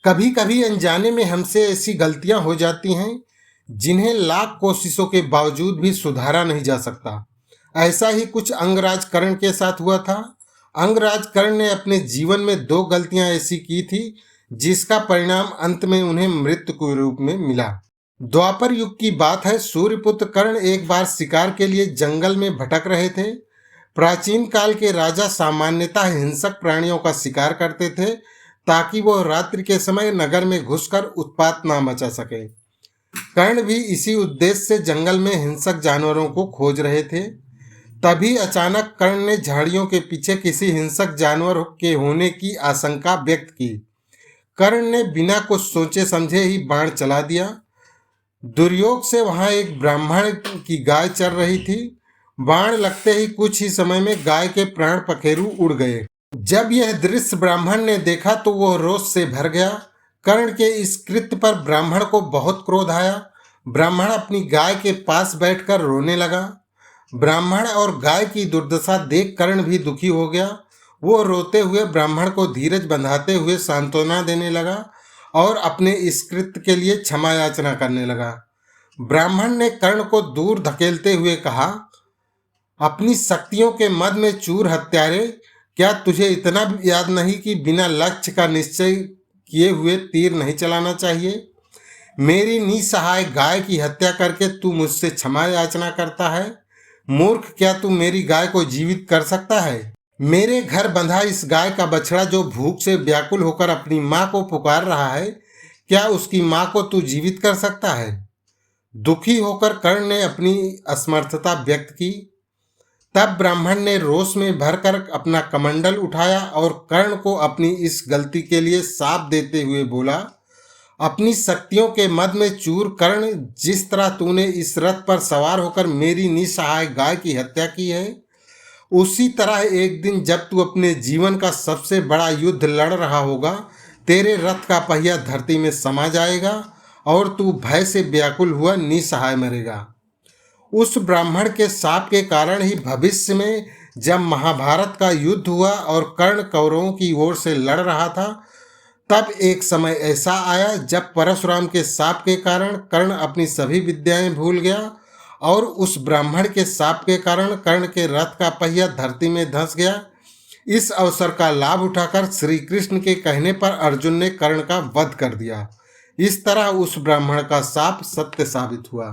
कभी कभी अनजाने में हमसे ऐसी गलतियां हो जाती हैं जिन्हें लाख कोशिशों के बावजूद भी सुधारा नहीं जा सकता। ऐसा ही कुछ अंगराज कर्ण के साथ हुआ था। अंगराज कर्ण ने अपने जीवन में दो गलतियां ऐसी की थी जिसका परिणाम अंत में उन्हें मृत्यु के रूप में मिला। द्वापर युग की बात है। सूर्यपुत्र कर्ण एक बार शिकार के लिए जंगल में भटक रहे थे। प्राचीन काल के राजा सामान्यतः हिंसक प्राणियों का शिकार करते थे ताकि वह रात्रि के समय नगर में घुसकर उत्पात ना मचा सके। कर्ण भी इसी उद्देश्य से जंगल में हिंसक जानवरों को खोज रहे थे। तभी अचानक कर्ण ने झाड़ियों के पीछे किसी हिंसक जानवर के होने की आशंका व्यक्त की। कर्ण ने बिना कुछ सोचे समझे ही बाण चला दिया। दुर्योग से वहां एक ब्राह्मण की गाय चर रही थी। बाण लगते ही कुछ ही समय में गाय के प्राण पखेरु उड़ गए। जब यह दृश्य ब्राह्मण ने देखा तो वह रोष से भर गया। कर्ण के इस कृत्य पर ब्राह्मण को बहुत क्रोध आया। ब्राह्मण अपनी गाय के पास बैठकर रोने लगा। ब्राह्मण और गाय की दुर्दशा देख कर्ण भी दुखी हो गया। वो रोते हुए ब्राह्मण को धीरज बंधाते हुए सांत्वना देने लगा और अपने इस कृत्य के लिए क्षमा याचना करने लगा। ब्राह्मण ने कर्ण को दूर धकेलते हुए कहा, अपनी शक्तियों के मद में चूर हत्यारे, क्या तुझे इतना भी याद नहीं कि बिना लक्ष्य का निश्चय किए हुए तीर नहीं चलाना चाहिए? मेरी निसहाय गाय की हत्या करके तू मुझसे क्षमा याचना करता है? मूर्ख, क्या तू मेरी गाय को जीवित कर सकता है? मेरे घर बंधा इस गाय का बछड़ा जो भूख से व्याकुल होकर अपनी माँ को पुकार रहा है, क्या उसकी माँ को तू जीवित कर सकता है? दुखी होकर कर्ण ने अपनी असमर्थता व्यक्त की। तब ब्राह्मण ने रोष में भरकर अपना कमंडल उठाया और कर्ण को अपनी इस गलती के लिए शाप देते हुए बोला, अपनी शक्तियों के मद में चूर कर्ण, जिस तरह तूने इस रथ पर सवार होकर मेरी निसहाय गाय की हत्या की है, उसी तरह एक दिन जब तू अपने जीवन का सबसे बड़ा युद्ध लड़ रहा होगा, तेरे रथ का पहिया धरती में समा जाएगा और तू भय से व्याकुल हुआ निसहाय मरेगा। उस ब्राह्मण के शाप के कारण ही भविष्य में जब महाभारत का युद्ध हुआ और कर्ण कौरवों की ओर से लड़ रहा था, तब एक समय ऐसा आया जब परशुराम के शाप के कारण कर्ण अपनी सभी विद्याएं भूल गया और उस ब्राह्मण के शाप के कारण कर्ण के रथ का पहिया धरती में धंस गया। इस अवसर का लाभ उठाकर श्री कृष्ण के कहने पर अर्जुन ने कर्ण का वध कर दिया। इस तरह उस ब्राह्मण का शाप सत्य साबित हुआ।